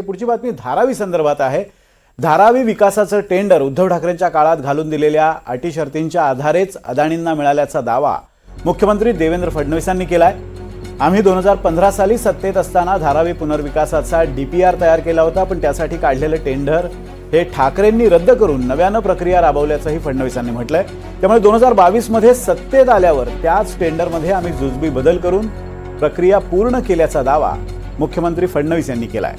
पुढची बातमी धारावी संदर्भात आहे। धारावी विकासाचं टेंडर उद्धव ठाकरेंच्या काळात घालून दिलेल्या अटी शर्तींच्या आधारेच अदानींना मिळाल्याचा दावा मुख्यमंत्री देवेंद्र फडणवीसांनी केलाय। आम्ही 2015 साली सत्तेत असताना धारावी पुनर्विकासाचा डीपीआर तयार केला होता, पण त्यासाठी काढलेलं टेंडर हे ठाकरेंनी रद्द करून नव्यानं प्रक्रिया राबवल्याचंही फडणवीसांनी म्हटलंय। त्यामुळे 2022 मध्ये सत्तेत आल्यावर त्याच टेंडरमध्ये आम्ही जुजबी बदल करून प्रक्रिया पूर्ण केल्याचा दावा मुख्यमंत्री फडणवीस यांनी केलाय।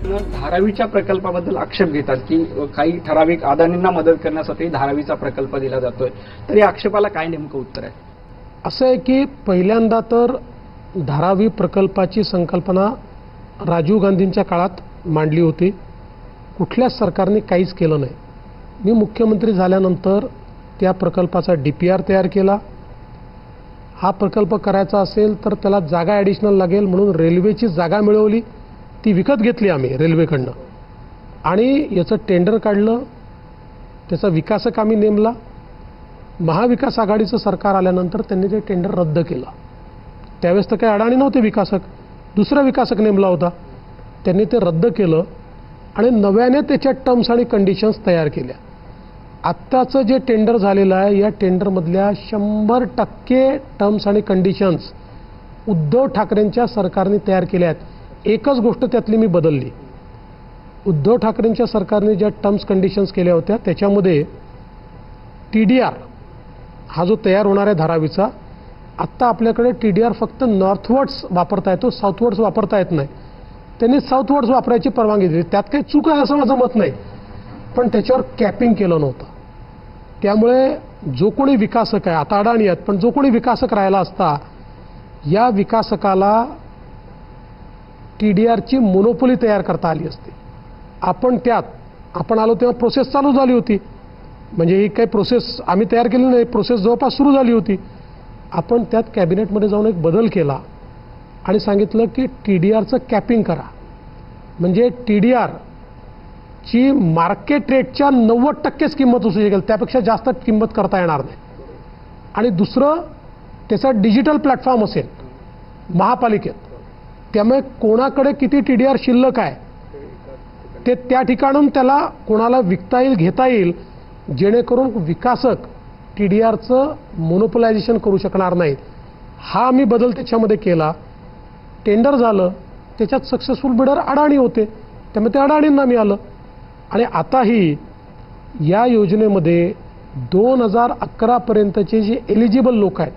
धारावीच्या प्रकल्पाबद्दल आक्षेप घेतात की काही ठराविक अदानींना मदत करण्यासाठी धारावीचा प्रकल्प दिला जातोय, तर या आक्षेपाला काय नेमकं उत्तर आहे? असं आहे की पहिल्यांदा तर धारावी प्रकल्पाची संकल्पना राजीव गांधींच्या काळात मांडली होती, कुठल्याच सरकारने काहीच केलं नाही। मी मुख्यमंत्री झाल्यानंतर त्या प्रकल्पाचा डीपीआर तयार केला। हा प्रकल्प करायचा असेल तर त्याला जागा ॲडिशनल लागेल म्हणून रेल्वेची जागा मिळवली, ती विकत घेतली आम्ही रेल्वेकडनं आणि याचं टेंडर काढलं, त्याचा विकासक आम्ही नेमला। महाविकास आघाडीचं सरकार आल्यानंतर त्यांनी ते टेंडर रद्द केलं। त्यावेळेस तर काही अडाणी नव्हते विकासक, दुसरा विकासक नेमला होता, त्यांनी ते रद्द केलं आणि नव्याने त्याच्या टर्म्स आणि कंडिशन्स तयार केल्या। आत्ताचं जे टेंडर झालेलं आहे या टेंडरमधल्या 100% टर्म्स आणि कंडिशन्स उद्धव ठाकरेंच्या सरकारने तयार केल्या आहेत। एकच गोष्ट त्यातली मी बदलली। उद्धव ठाकरेंच्या सरकारने ज्या टर्म्स कंडिशन्स केल्या होत्या त्याच्यामध्ये TDR हा जो तयार होणार आहे धारावीचा, आत्ता आपल्याकडे TDR फक्त नॉर्थवर्ड्स वापरता येतो, साऊथवर्ड्स वापरता येत नाही। त्यांनी साऊथवर्ड्स वापरायची परवानगी दिली, त्यात काही चूक आहे असं माझं मत नाही, पण त्याच्यावर कॅपिंग केलं नव्हतं। त्यामुळे जो कोणी विकासक आहे, आता अडाणी आहेत, पण जो कोणी विकासक राहिला असता या विकासकाला TDRची मोनोपोली तयार करता आली असती। आपण आलो तेव्हा प्रोसेस चालू झाली होती, म्हणजे ही काही प्रोसेस आम्ही तयार केली नाही, प्रोसेस जवळपास सुरू झाली होती। आपण त्यात कॅबिनेटमध्ये जाऊन एक बदल केला आणि सांगितलं की TDRचं कॅपिंग करा, म्हणजे TDR ची मार्केट रेटच्या 90%च किंमत असू शकेल, त्यापेक्षा जास्त किंमत करता येणार नाही। आणि दुसरं त्याचा डिजिटल प्लॅटफॉर्म असेल महापालिकेत, त्यामुळे कोणाकडे किती TDR शिल्लक आहे ते त्या ठिकाणून त्याला कोणाला विकता येईल, घेता येईल, जेणेकरून विकासक TDRचं मोनोपोलायझेशन करू शकणार नाहीत। हा आम्ही बदल त्याच्यामध्ये केला। टेंडर झालं, त्याच्यात सक्सेसफुल बिडर अडाणी होते, त्यामुळे ते अडाणींना मिळालं। आणि आताही या योजनेमध्ये 2011 पर्यंतचे जे एलिजिबल लोक आहेत,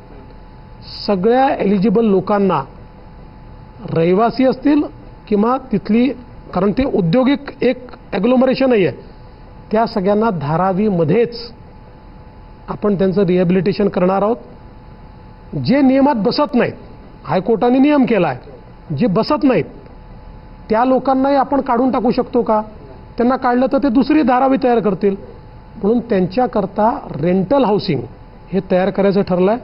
सगळ्या एलिजिबल लोकांना रहिवासी असतील किंवा तिथली, कारण ते औद्योगिक एक ॲग्लोमरेशनही आहे, त्या सगळ्यांना धारावीमध्येच आपण त्यांचं रिहॅबिलिटेशन करणार आहोत। जे नियमात बसत नाहीत, हायकोर्टाने नियम केला आहे, जे बसत नाहीत त्या लोकांनाही आपण काढून टाकू शकतो का? त्यांना काढलं तर ते दुसरी धारावी तयार करतील, म्हणून त्यांच्याकरता रेंटल हाऊसिंग हे तयार करायचं ठरलं आहे।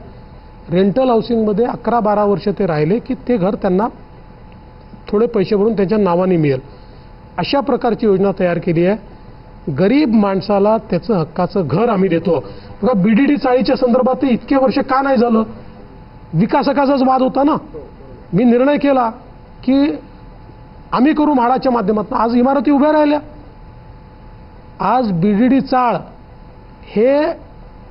रेंटल हाऊसिंगमध्ये 11-12 वर्ष ते राहिले की ते घर त्यांना थोडे पैसे भरून त्यांच्या नावाने मिळेल, अशा प्रकारची योजना तयार केली आहे। गरीब माणसाला त्याचं हक्काचं घर आम्ही देतो। बघा, BDD चाळीच्या संदर्भात इतके वर्ष का नाही झालं? विकासकाचाच वाद होता ना। मी निर्णय केला की आम्ही करू म्हाडाच्या माध्यमातून, आज इमारती उभ्या राहिल्या। आज BDD चाळ हे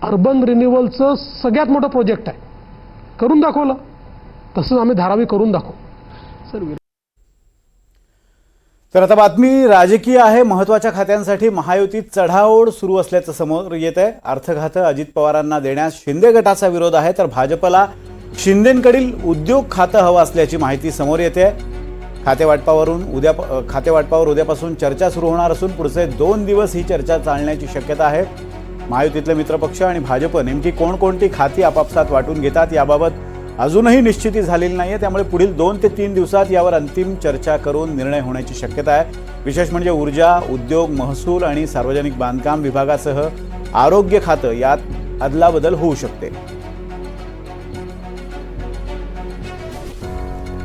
अर्बन रिन्युअलचं सगळ्यात मोठं प्रोजेक्ट आहे, करून दाखवलं। तसंच आम्ही धारावी करून दाखवू। तर आता बातमी राजकीय आहे। महत्त्वाच्या खात्यांसाठी महायुतीत चढाओढ सुरू असल्याचं समोर येत आहे। अर्थखातं अजित पवारांना देण्यास शिंदे गटाचा विरोध आहे, तर भाजपला शिंदेंकडील उद्योग खातं हवं असल्याची माहिती समोर येते। खातेवाटपावर उद्यापासून चर्चा सुरू होणार असून पुढचे 2 दिवस ही चर्चा चालण्याची शक्यता आहे। महायुतीतले मित्रपक्ष आणि भाजप नेमकी कोणकोणती खाती आपापसात वाटून घेतात याबाबत अजूनही निश्चिती झालेली नाहीये, त्यामुळे पुढील 2 ते 3 दिवसात यावर अंतिम चर्चा करून निर्णय होण्याची शक्यता आहे। विशेष म्हणजे ऊर्जा, उद्योग, महसूल आणि सार्वजनिक बांधकाम विभागासह आरोग्य खातं यात अदलाबदल होऊ शकते।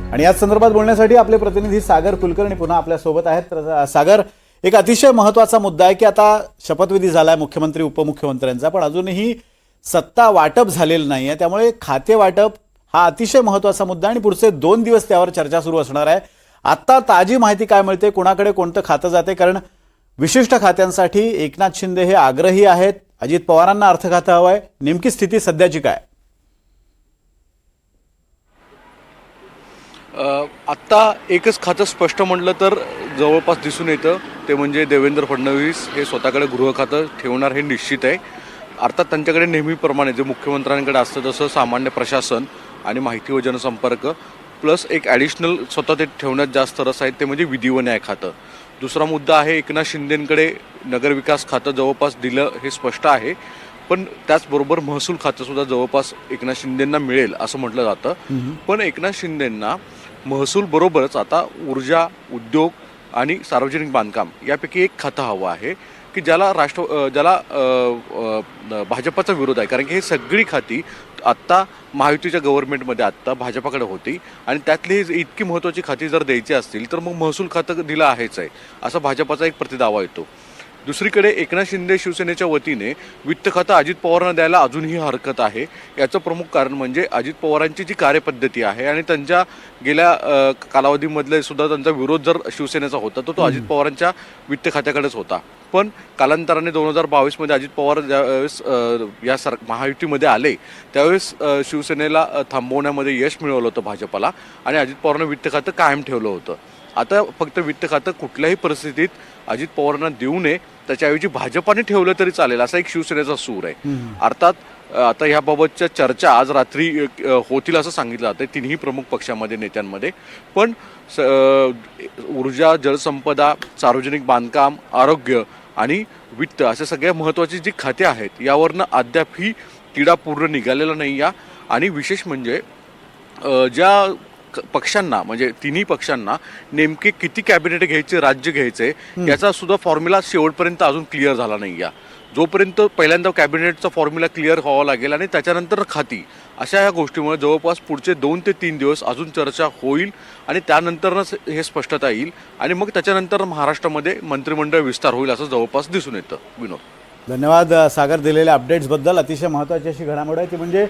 आणि याच संदर्भात बोलण्यासाठी आपले प्रतिनिधी सागर कुलकर्णी पुन्हा आपल्या सोबत आहेत। तर सागर, एक अतिशय महत्त्वाचा मुद्दा आहे की आता शपथविधी झालाय मुख्यमंत्री उपमुख्यमंत्र्यांचा, पण अजूनही सत्ता वाटप झालेलं नाहीये, त्यामुळे खाते वाटप हा अतिशय महत्त्वाचा मुद्दा आणि पुढचे 2 दिवस त्यावर चर्चा सुरू असणार आहे। आत्ता ताजी माहिती काय मिळते, कोणाकडे कोणतं खातं जाते? कारण विशिष्ट खात्यांसाठी एकनाथ शिंदे हे आग्रही आहेत, अजित पवारांना अर्थ खातं हवंय. नेमकी स्थिती सध्याची काय? आत्ता एकच खातं स्पष्ट म्हटलं तर जवळपास दिसून येतं, ते म्हणजे देवेंद्र फडणवीस हे स्वतःकडे गृह खातं ठेवणार हे निश्चित आहे. अर्थात त्यांच्याकडे नेहमीप्रमाणे जे मुख्यमंत्र्यांकडे असतं तसं सामान्य प्रशासन आणि माहिती व जनसंपर्क प्लस एक ॲडिशनल स्वतः ते ठेवण्यात जास्त रस आहे, ते म्हणजे विधी व न्याय खातं. दुसरा मुद्दा आहे, एकनाथ शिंदेंकडे नगरविकास खातं जवळपास दिलं हे स्पष्ट आहे, पण त्याचबरोबर महसूल खातं सुद्धा जवळपास एकनाथ शिंदेंना मिळेल असं म्हटलं जातं. पण एकनाथ शिंदेंना महसूल बरोबरच आता ऊर्जा, उद्योग आणि सार्वजनिक बांधकाम यापैकी एक खातं हवं आहे की ज्याला भाजपाचा विरोध आहे. कारण की हे सगळी खाती आत्ता महायुतीच्या गव्हर्नमेंटमध्ये आत्ता भाजपाकडे होती आणि त्यातली इतकी महत्त्वाची खाती जर द्यायची असतील तर मग महसूल खातं दिलं आहेच आहे असा भाजपाचा एक प्रतिदावा येतो. दुसरीकडे एकनाथ शिंदे शिवसेनेच्या वतीने वित्त खातं अजित पवारांना द्यायला अजूनही हरकत आहे. याचं प्रमुख कारण म्हणजे अजित पवारांची जी कार्यपद्धती आहे आणि त्यांच्या गेल्या कालावधीमधले सुद्धा त्यांचा विरोध जर शिवसेनेचा होता तर तो अजित पवारांच्या वित्त खात्याकडेच होता. पण कालांतराने 2022मध्ये अजित पवार ज्यावेळेस या महायुतीमध्ये आले त्यावेळेस शिवसेनेला थांबवण्यामध्ये यश मिळवलं होतं भाजपाला आणि अजित पवारांना वित्त खातं कायम ठेवलं होतं. आता फक्त वित्त खातं कुठल्याही परिस्थितीत अजित पवारांना देऊ नये, त्याच्याऐवजी भाजपाने ठेवलं तरी चालेल असा एक शिवसेनेचा सूर आहे. अर्थात आता ह्याबाबतच्या चर्चा आज रात्री होतील असं सांगितलं जातं तिन्ही प्रमुख पक्षामध्ये नेत्यांमध्ये. पण ऊर्जा, जलसंपदा, सार्वजनिक बांधकाम, आरोग्य आणि वित्त अशा सगळ्या महत्त्वाची जी खाती आहेत यावरनं अद्यापही तिढा पूर्ण निघालेला नाही या. आणि विशेष म्हणजे ज्या पक्षांना म्हणजे तिन्ही पक्षांना नेमके किती कॅबिनेट घ्यायचे, राज्य घ्यायचे याचा सुद्धा फॉर्म्युला शेवटपर्यंत अजून क्लिअर झाला नाही या. जोपर्यंत पहिल्यांदा कॅबिनेटचा फॉर्म्युला क्लिअर व्हावा लागेल आणि त्याच्यानंतर खाती अशा या गोष्टीमुळे जवळपास पुढचे 2 ते 3 दिवस अजून चर्चा होईल आणि त्यानंतरच हे स्पष्टता येईल आणि मग त्याच्यानंतर महाराष्ट्रामध्ये मंत्रिमंडळ विस्तार होईल असं जवळपास दिसून येतं. विनोद, धन्यवाद सागर दिलेल्या अपडेट्सबद्दल. अतिशय महत्त्वाची अशी घडामोड आहे ती म्हणजे